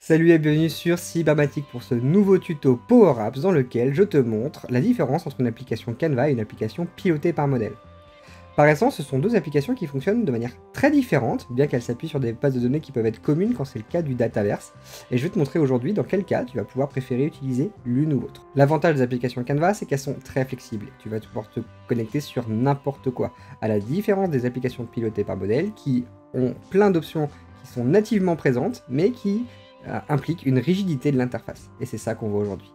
Salut et bienvenue sur Cybermatic pour ce nouveau tuto Power Apps dans lequel je te montre la différence entre une application Canva et une application pilotée par modèle. Par essence, ce sont deux applications qui fonctionnent de manière très différente, bien qu'elles s'appuient sur des bases de données qui peuvent être communes quand c'est le cas du Dataverse, et je vais te montrer aujourd'hui dans quel cas tu vas pouvoir préférer utiliser l'une ou l'autre. L'avantage des applications Canva, c'est qu'elles sont très flexibles, tu vas pouvoir te connecter sur n'importe quoi, à la différence des applications pilotées par modèle qui ont plein d'options qui sont nativement présentes, mais qui implique une rigidité de l'interface. Et c'est ça qu'on voit aujourd'hui.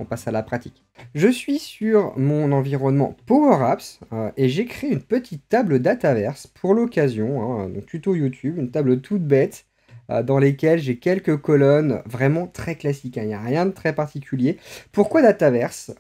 On passe à la pratique. Je suis sur mon environnement Power Apps et j'ai créé une petite table Dataverse pour l'occasion, donc tuto YouTube, une table toute bête dans lesquelles j'ai quelques colonnes vraiment très classiques. Il n'y a rien de très particulier. Pourquoi Dataverse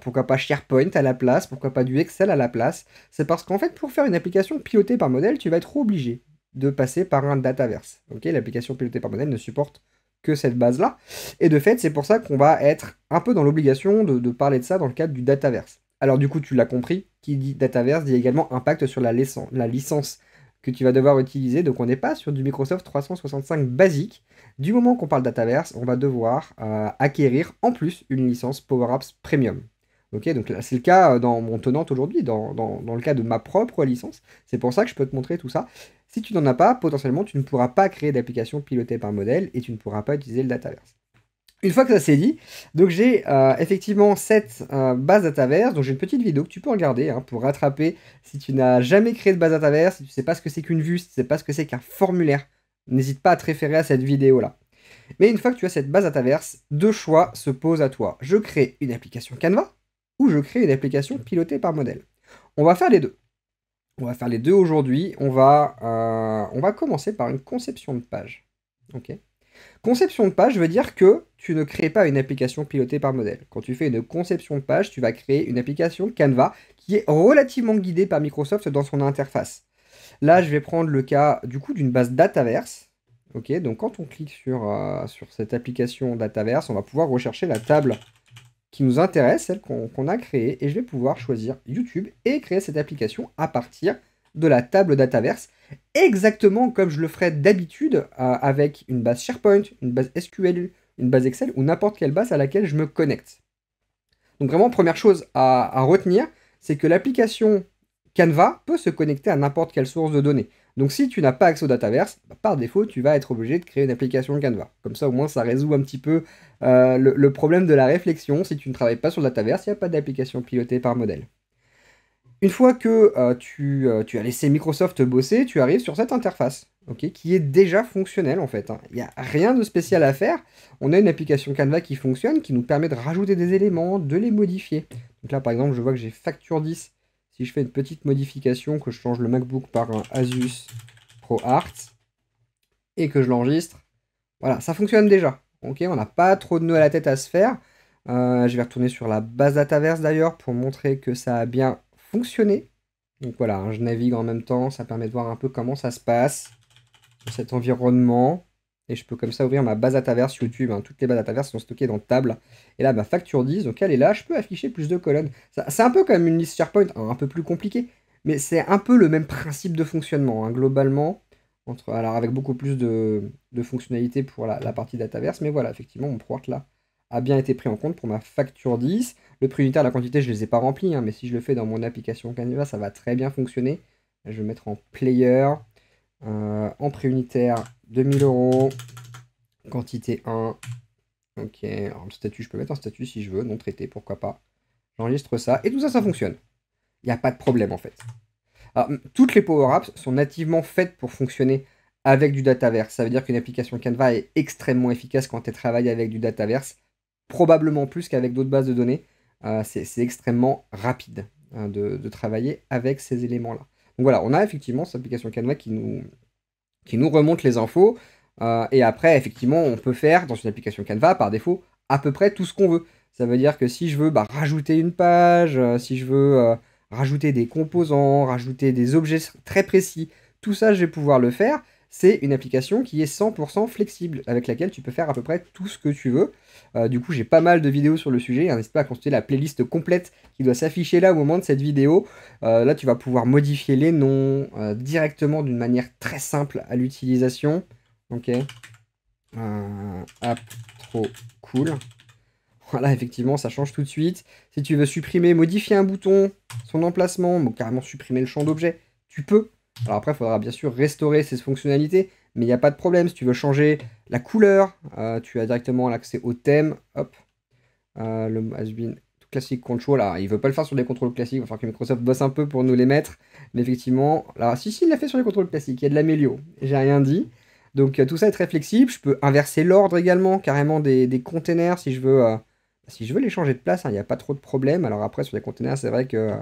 pourquoi pas SharePoint à la place? Pourquoi pas du Excel à la place? C'est parce qu'en fait, pour faire une application pilotée par modèle, tu vas être obligé de passer par un Dataverse. L'application pilotée par modèle ne supporte que cette base-là. Et de fait, c'est pour ça qu'on va être un peu dans l'obligation de parler de ça dans le cadre du Dataverse. Alors du coup, tu l'as compris, qui dit Dataverse dit également impact sur la licence que tu vas devoir utiliser. Donc on n'est pas sur du Microsoft 365 basique. Du moment qu'on parle Dataverse, on va devoir acquérir en plus une licence Power Apps Premium. Ok, donc là, c'est le cas dans mon tenant aujourd'hui, dans le cas de ma propre licence. C'est pour ça que je peux te montrer tout ça. Si tu n'en as pas, potentiellement, tu ne pourras pas créer d'application pilotée par modèle et tu ne pourras pas utiliser le Dataverse. Une fois que ça c'est dit, donc j'ai effectivement cette base Dataverse, donc j'ai une petite vidéo que tu peux regarder pour rattraper si tu n'as jamais créé de base Dataverse, si tu ne sais pas ce que c'est qu'une vue, si tu ne sais pas ce que c'est qu'un formulaire, n'hésite pas à te référer à cette vidéo-là. Mais une fois que tu as cette base Dataverse, deux choix se posent à toi. Je crée une application Canva ou je crée une application pilotée par modèle. On va faire les deux. On va faire les deux aujourd'hui. On va commencer par une conception de page. Ok. Conception de page veut dire que tu ne crées pas une application pilotée par modèle. Quand tu fais une conception de page, tu vas créer une application Canva qui est relativement guidée par Microsoft dans son interface. Là, je vais prendre le cas du coup d'une base Dataverse. Ok, donc quand on clique sur cette application Dataverse, on va pouvoir rechercher la table qui nous intéresse, celle qu'on a créée, et je vais pouvoir choisir YouTube et créer cette application à partir de la table Dataverse, exactement comme je le ferais d'habitude avec une base SharePoint, une base SQL, une base Excel ou n'importe quelle base à laquelle je me connecte. Donc vraiment, première chose à retenir, c'est que l'application Canva peut se connecter à n'importe quelle source de données. Donc si tu n'as pas accès au Dataverse, par défaut, tu vas être obligé de créer une application Canva. Comme ça, au moins, ça résout un petit peu le problème de la réflexion. Si tu ne travailles pas sur le Dataverse, il n'y a pas d'application pilotée par modèle. Une fois que tu as laissé Microsoft bosser, tu arrives sur cette interface, qui est déjà fonctionnelle en fait. Il n'y a rien de spécial à faire. On a une application Canva qui fonctionne, qui nous permet de rajouter des éléments, de les modifier. Donc là, par exemple, je vois que j'ai facture 10. Si je fais une petite modification, que je change le MacBook par un Asus ProArt, et que je l'enregistre, voilà, ça fonctionne déjà. On n'a pas trop de nœuds à la tête à se faire. Je vais retourner sur la base Dataverse d'ailleurs pour montrer que ça a bien fonctionné. Donc voilà, je navigue en même temps, ça permet de voir un peu comment ça se passe sur cet environnement. Et je peux comme ça ouvrir ma base Dataverse YouTube. Toutes les bases Dataverse sont stockées dans table. Et là, ma facture 10, donc elle est là, je peux afficher plus de colonnes. C'est un peu comme une liste SharePoint, un peu plus compliqué. Mais c'est un peu le même principe de fonctionnement, globalement. Alors avec beaucoup plus de fonctionnalités pour la partie Dataverse. Mais voilà, effectivement, mon ProArt là a bien été pris en compte pour ma facture 10. Le prix unitaire, la quantité, je ne les ai pas remplis, mais si je le fais dans mon application Canva, ça va très bien fonctionner. Je vais mettre en player, en prix unitaire, 2000 €, quantité 1. Ok, alors le statut, je peux mettre un statut si je veux, non traité, pourquoi pas. J'enregistre ça, et tout ça, ça fonctionne. Il n'y a pas de problème en fait. Alors, toutes les Power Apps sont nativement faites pour fonctionner avec du Dataverse. Ça veut dire qu'une application Canva est extrêmement efficace quand elle travaille avec du Dataverse, probablement plus qu'avec d'autres bases de données. C'est extrêmement rapide de travailler avec ces éléments-là. Donc voilà, on a effectivement cette application Canva qui nous remonte les infos. Et après, effectivement, on peut faire dans une application Canva, par défaut, à peu près tout ce qu'on veut. Ça veut dire que si je veux rajouter une page, si je veux rajouter des composants, rajouter des objets très précis, tout ça, je vais pouvoir le faire. C'est une application qui est 100% flexible, avec laquelle tu peux faire à peu près tout ce que tu veux. Du coup, j'ai pas mal de vidéos sur le sujet. N'hésite pas à consulter la playlist complète qui doit s'afficher là au moment de cette vidéo. Là, tu vas pouvoir modifier les noms directement d'une manière très simple à l'utilisation. Ok. app trop cool. Voilà, effectivement, ça change tout de suite. Si tu veux supprimer, modifier un bouton, son emplacement, ou carrément supprimer le champ d'objet, tu peux. Alors après, il faudra bien sûr restaurer ces fonctionnalités, mais il n'y a pas de problème. Si tu veux changer la couleur, tu as directement l'accès au thème. Hop, le has-been classique control. Alors, il veut pas le faire sur les contrôles classiques, il va falloir que Microsoft bosse un peu pour nous les mettre. Mais effectivement, là, si, il l'a fait sur les contrôles classiques, il y a de l'amélio. J'ai rien dit. Donc tout ça est très flexible. Je peux inverser l'ordre également, carrément des containers si je veux les changer de place, hein, il n'y a pas trop de problème. Alors après, sur les containers, c'est vrai que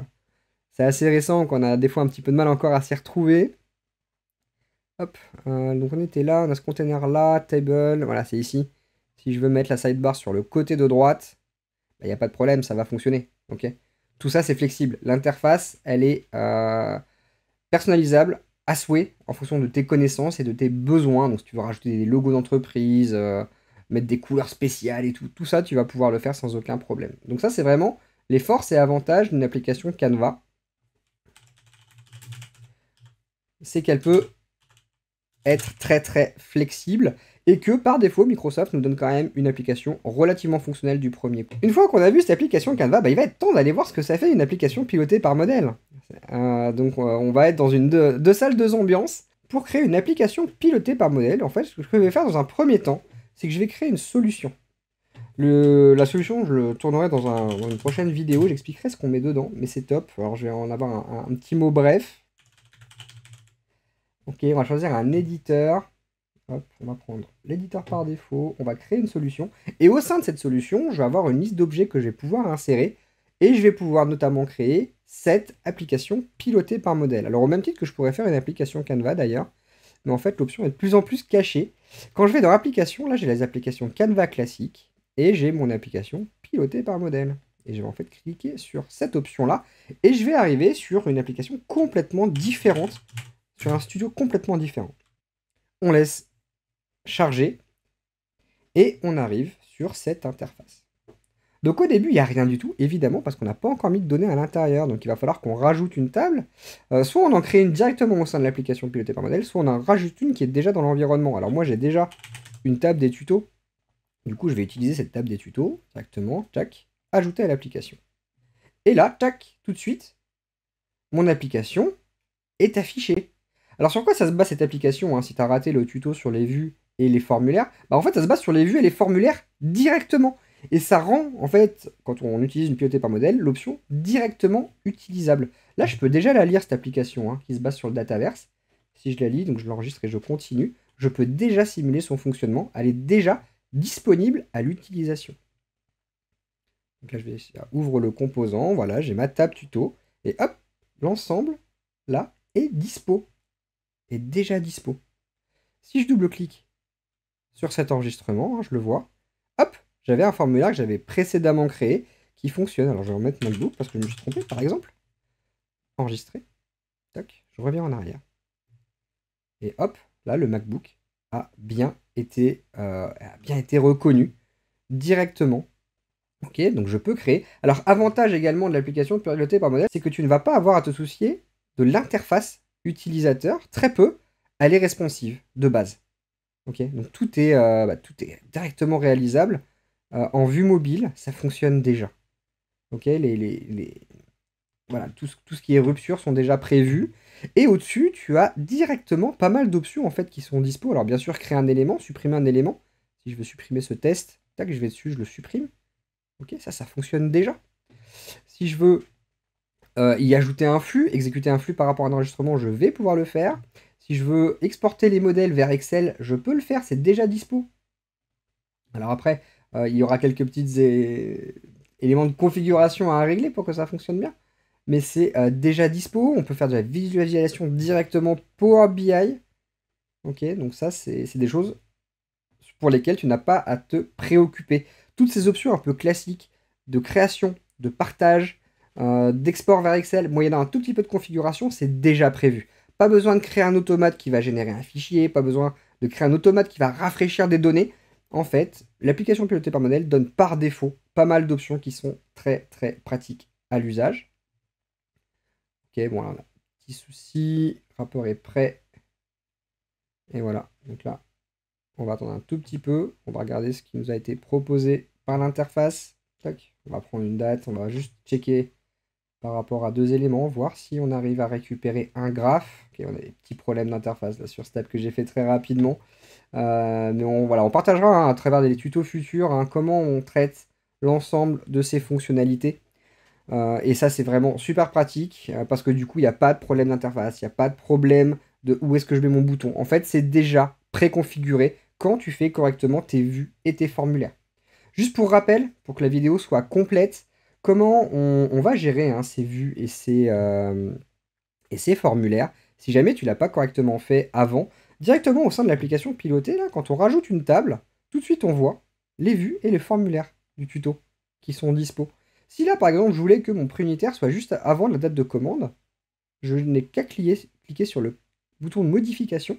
c'est assez récent, qu'on a des fois un petit peu de mal encore à s'y retrouver. Hop, donc on était là, on a ce container là, table, voilà, c'est ici. Si je veux mettre la sidebar sur le côté de droite, il n'y a pas de problème, ça va fonctionner. Ok. Tout ça, c'est flexible. L'interface, elle est personnalisable à souhait en fonction de tes connaissances et de tes besoins. Donc, si tu veux rajouter des logos d'entreprise, mettre des couleurs spéciales et tout ça, tu vas pouvoir le faire sans aucun problème. Donc, ça, c'est vraiment les forces et avantages d'une application Canva. C'est qu'elle peut être très très flexible et que par défaut Microsoft nous donne quand même une application relativement fonctionnelle du premier coup. Une fois qu'on a vu cette application Canva, il va être temps d'aller voir ce que ça fait une application pilotée par modèle. Donc on va être dans deux salles, deux ambiances pour créer une application pilotée par modèle. En fait, ce que je vais faire dans un premier temps, c'est que je vais créer une solution. La solution, je le tournerai dans une prochaine vidéo, j'expliquerai ce qu'on met dedans, mais c'est top. Alors je vais en avoir un petit mot bref. Ok, on va choisir un éditeur. Hop, on va prendre l'éditeur par défaut, on va créer une solution. Et au sein de cette solution, je vais avoir une liste d'objets que je vais pouvoir insérer. Et je vais pouvoir notamment créer cette application pilotée par modèle. Alors au même titre que je pourrais faire une application Canva d'ailleurs. Mais en fait, l'option est de plus en plus cachée. Quand je vais dans l'application, là j'ai les applications Canva classiques. Et j'ai mon application pilotée par modèle. Et je vais en fait cliquer sur cette option-là. Et je vais arriver sur une application complètement différente. Sur un studio complètement différent. On laisse charger et on arrive sur cette interface. Donc au début, il n'y a rien du tout, évidemment, parce qu'on n'a pas encore mis de données à l'intérieur. Donc il va falloir qu'on rajoute une table. Soit on en crée une directement au sein de l'application pilotée par modèle, soit on en rajoute une qui est déjà dans l'environnement. Alors moi, j'ai déjà une table des tutos. Du coup, je vais utiliser cette table des tutos directement, tac, ajouter à l'application. Et là, tac, tout de suite, mon application est affichée. Alors sur quoi ça se base cette application, hein, si tu as raté le tuto sur les vues et les formulaires? En fait, ça se base sur les vues et les formulaires directement. Et ça rend, en fait, quand on utilise une pilotée par modèle, l'option directement utilisable. Là, je peux déjà la lire, cette application, hein, qui se base sur le Dataverse. Si je la lis, donc je l'enregistre et je continue, je peux déjà simuler son fonctionnement. Elle est déjà disponible à l'utilisation. Donc là, je vais ouvre le composant, voilà, j'ai ma table tuto, et hop, l'ensemble, là, est dispo. Est déjà dispo. Si je double-clique sur cet enregistrement, hein, je le vois, hop, j'avais un formulaire que j'avais précédemment créé qui fonctionne. Alors je vais remettre mon MacBook parce que je me suis trompé, par exemple. Enregistrer. Tac, je reviens en arrière. Et hop, là, le MacBook a bien été reconnu directement. Ok, donc je peux créer. Alors, avantage également de l'application pilotée par modèle, c'est que tu ne vas pas avoir à te soucier de l'interface utilisateur. Très peu, elle est responsive de base. Ok, donc tout est directement réalisable. En vue mobile, ça fonctionne déjà. Ok, voilà, tout ce qui est rupture sont déjà prévus. Et au-dessus, tu as directement pas mal d'options en fait qui sont dispo. Alors bien sûr, créer un élément, supprimer un élément. Si je veux supprimer ce test, tac, je vais dessus, je le supprime. Ok, ça fonctionne déjà. Si je veux y ajouter un flux, exécuter un flux par rapport à un enregistrement, je vais pouvoir le faire. Si je veux exporter les modèles vers Excel, je peux le faire, c'est déjà dispo. Alors après, il y aura quelques petits éléments de configuration à régler pour que ça fonctionne bien. Mais c'est déjà dispo, on peut faire de la visualisation directement Power BI. Ok, donc ça, c'est des choses pour lesquelles tu n'as pas à te préoccuper. Toutes ces options un peu classiques de création, de partage, d'export vers Excel, moyennant un tout petit peu de configuration, c'est déjà prévu. Pas besoin de créer un automate qui va générer un fichier, pas besoin de créer un automate qui va rafraîchir des données. En fait, l'application pilotée par modèle donne par défaut pas mal d'options qui sont très très pratiques à l'usage. Ok, bon, là, on a un petit souci, le rapport est prêt. Et voilà, donc là, On va attendre un tout petit peu. On va regarder ce qui nous a été proposé par l'interface. Tac. On va prendre une date. On va juste checker par rapport à 2 éléments, voir si on arrive à récupérer un graphe. Ok, on a des petits problèmes d'interface là sur ce tab que j'ai fait très rapidement. Mais voilà, on partagera hein, à travers des tutos futurs hein, comment on traite l'ensemble de ces fonctionnalités. Et ça, c'est vraiment super pratique parce que du coup, il n'y a pas de problème d'interface, il n'y a pas de problème de où est-ce que je mets mon bouton. En fait, c'est déjà préconfiguré quand tu fais correctement tes vues et tes formulaires. Juste pour rappel, pour que la vidéo soit complète, comment on va gérer hein, ces vues et ces formulaires. Si jamais tu ne l'as pas correctement fait avant, directement au sein de l'application pilotée, là, quand on rajoute une table, tout de suite on voit les vues et les formulaires du tuto qui sont dispo. Si là, par exemple, je voulais que mon prix unitaire soit juste avant la date de commande, je n'ai qu'à cliquer sur le bouton de modification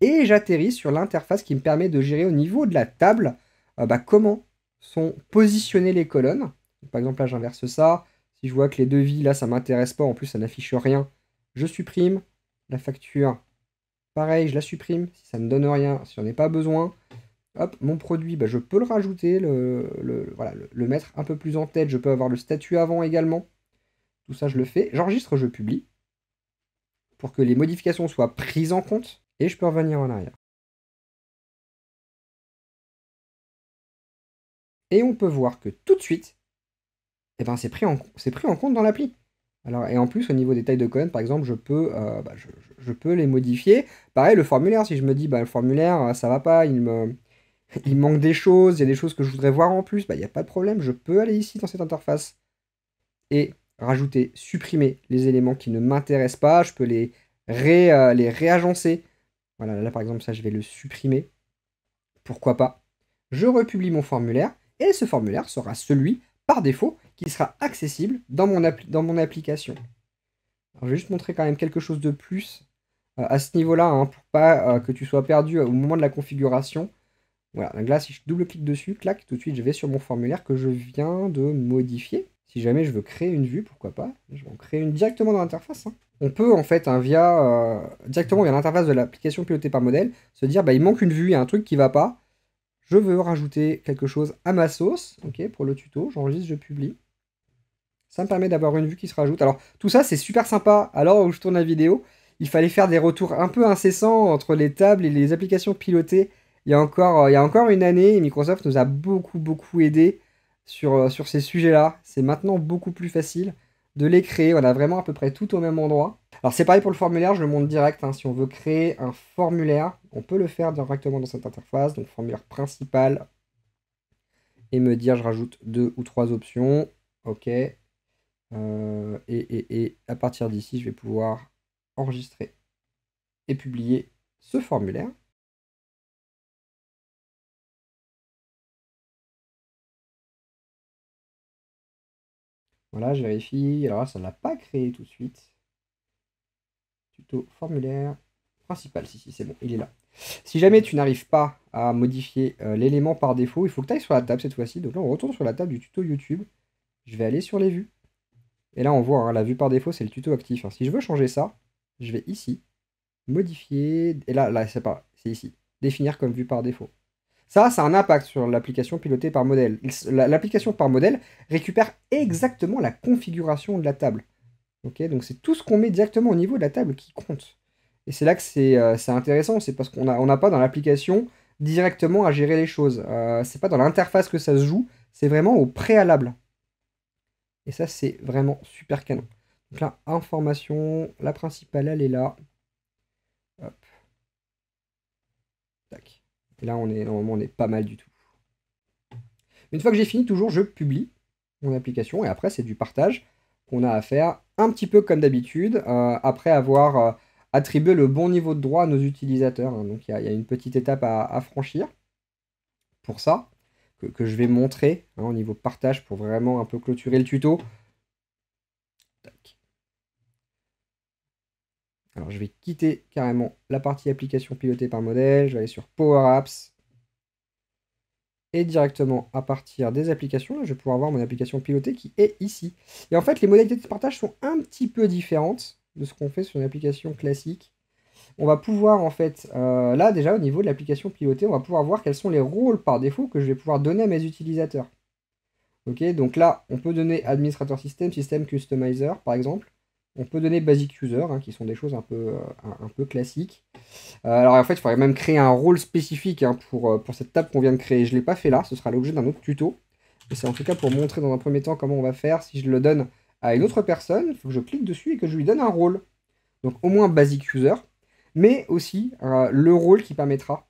et j'atterris sur l'interface qui me permet de gérer au niveau de la table comment sont positionnées les colonnes. Donc, par exemple, là, j'inverse ça. Si je vois que les devis, là, ça ne m'intéresse pas, en plus, ça n'affiche rien, je supprime. La facture, pareil, je la supprime si ça ne donne rien, si j'en ai pas besoin. Hop, mon produit, je peux le rajouter, voilà, le mettre un peu plus en tête. Je peux avoir le statut avant également. Tout ça, je le fais. J'enregistre, je publie pour que les modifications soient prises en compte. Et je peux revenir en arrière. Et on peut voir que tout de suite, eh ben, c'est pris en compte dans l'appli. Alors, et en plus, au niveau des tailles de colonnes, par exemple, je peux les modifier. Pareil, le formulaire, si je me dis, le formulaire, ça va pas, il manque des choses, il y a des choses que je voudrais voir en plus, il n'y a pas de problème, je peux aller ici dans cette interface et rajouter, supprimer les éléments qui ne m'intéressent pas, je peux les réagencer. Voilà, là par exemple, ça je vais le supprimer. Pourquoi pas? Je republie mon formulaire et ce formulaire sera celui, par défaut, qui sera accessible dans mon application. Alors, je vais juste montrer quand même quelque chose de plus à ce niveau-là, hein, pour pas que tu sois perdu au moment de la configuration. Voilà, donc là, si je double-clique dessus, clac, tout de suite, je vais sur mon formulaire que je viens de modifier. Si jamais je veux créer une vue, pourquoi pas, je vais en créer une directement dans l'interface. Hein. On peut, en fait, directement via l'interface de l'application pilotée par modèle, se dire, il manque une vue, il y a un truc qui va pas. Je veux rajouter quelque chose à ma sauce, ok, pour le tuto, j'enregistre, je publie. Ça me permet d'avoir une vue qui se rajoute. Alors, tout ça, c'est super sympa. À l'heure où je tourne la vidéo, il fallait faire des retours un peu incessants entre les tables et les applications pilotées. Il y a encore une année, Microsoft nous a beaucoup aidé sur ces sujets-là. C'est maintenant beaucoup plus facile de les créer. On a vraiment à peu près tout au même endroit. Alors c'est pareil pour le formulaire, je le montre direct. Hein. Si on veut créer un formulaire, on peut le faire directement dans cette interface. Donc formulaire principal. Et me dire, je rajoute 2 ou 3 options. Ok. Et à partir d'ici, je vais pouvoir enregistrer et publier ce formulaire. Voilà, je vérifie. Alors là, ça ne l'a pas créé tout de suite. Tuto formulaire principal. Si, c'est bon, il est là. Si jamais tu n'arrives pas à modifier l'élément par défaut, il faut que tu ailles sur la table cette fois-ci. Donc là, on retourne sur la table du tuto YouTube. Je vais aller sur les vues. Et là, on voit, hein, la vue par défaut, c'est le tuto actif. Hein. Si je veux changer ça, je vais ici, modifier. Et là c'est pas, c'est ici. Définir comme vue par défaut. Ça a un impact sur l'application pilotée par modèle. L'application par modèle récupère exactement la configuration de la table. Okay, donc c'est tout ce qu'on met directement au niveau de la table qui compte. Et c'est là que c'est intéressant, c'est parce qu'on n'a pas dans l'application directement à gérer les choses. C'est pas dans l'interface que ça se joue, c'est vraiment au préalable. Et ça, c'est vraiment super canon. Donc là, information, la principale, elle est là. Hop. Tac. Et là, normalement, on est pas mal du tout. Une fois que j'ai fini, toujours, je publie mon application. Et après, c'est du partage qu'on a à faire un petit peu comme d'habitude, après avoir attribué le bon niveau de droit à nos utilisateurs. Hein. Donc, il y a une petite étape à franchir pour ça, que je vais montrer hein, au niveau partage pour vraiment un peu clôturer le tuto. Tac. Alors, je vais quitter carrément la partie application pilotée par modèle. Je vais aller sur Power Apps. Et directement à partir des applications, là, je vais pouvoir voir mon application pilotée qui est ici. Et en fait, les modalités de partage sont un petit peu différentes de ce qu'on fait sur une application classique. on va pouvoir en fait, là déjà au niveau de l'application pilotée, on va pouvoir voir quels sont les rôles par défaut que je vais pouvoir donner à mes utilisateurs. Ok, donc là, on peut donner administrateur système, système customizer par exemple. On peut donner basic user, hein, qui sont des choses un peu classiques. Alors en fait, il faudrait même créer un rôle spécifique, hein, pour cette table qu'on vient de créer. Je ne l'ai pas fait là, ce sera l'objet d'un autre tuto. Mais c'est en tout cas pour montrer dans un premier temps comment on va faire. Si je le donne à une autre personne, il faut que je clique dessus et que je lui donne un rôle. Donc au moins basic user, mais aussi le rôle qui permettra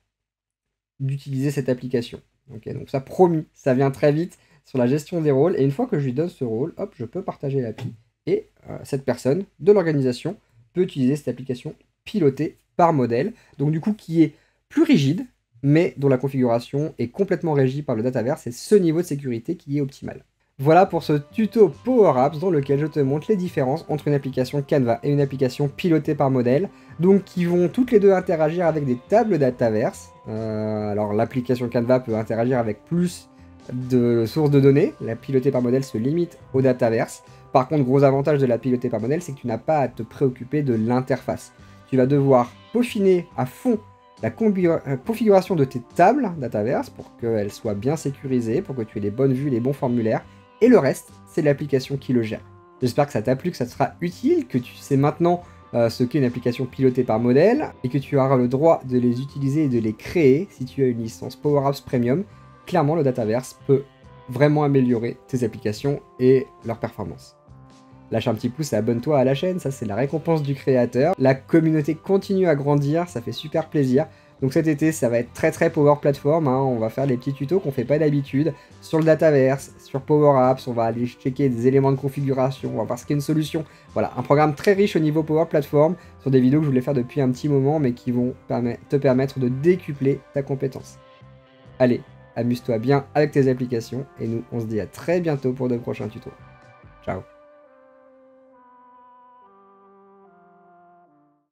d'utiliser cette application. Ok, donc ça promis, ça vient très vite sur la gestion des rôles. Et une fois que je lui donne ce rôle, hop, je peux partager l'appli. Et cette personne de l'organisation peut utiliser cette application pilotée par modèle. Donc du coup, qui est plus rigide, mais dont la configuration est complètement régie par le Dataverse. C'est ce niveau de sécurité qui est optimal. Voilà pour ce tuto Power Apps dans lequel je te montre les différences entre une application Canva et une application pilotée par modèle, donc qui vont toutes les deux interagir avec des tables Dataverse. Alors l'application Canva peut interagir avec plus de sources de données, la pilotée par modèle se limite au Dataverse. Par contre, gros avantage de la pilotée par modèle, c'est que tu n'as pas à te préoccuper de l'interface. Tu vas devoir peaufiner à fond la configuration de tes tables Dataverse pour qu'elles soient bien sécurisées, pour que tu aies les bonnes vues, les bons formulaires. Et le reste, c'est l'application qui le gère. J'espère que ça t'a plu, que ça te sera utile, que tu sais maintenant ce qu'est une application pilotée par modèle, et que tu auras le droit de les utiliser et de les créer si tu as une licence Power Apps Premium. Clairement, le Dataverse peut vraiment améliorer tes applications et leur performance. Lâche un petit pouce et abonne-toi à la chaîne, ça c'est la récompense du créateur. La communauté continue à grandir, ça fait super plaisir. Donc cet été, ça va être très Power Platform, hein. On va faire des petits tutos qu'on fait pas d'habitude sur le Dataverse, sur Power Apps, on va aller checker des éléments de configuration, on va voir ce qu'est une solution. Voilà, un programme très riche au niveau Power Platform, sur des vidéos que je voulais faire depuis un petit moment, mais qui vont te permettre de décupler ta compétence. Allez, amuse-toi bien avec tes applications, et nous, on se dit à très bientôt pour de prochains tutos. Ciao.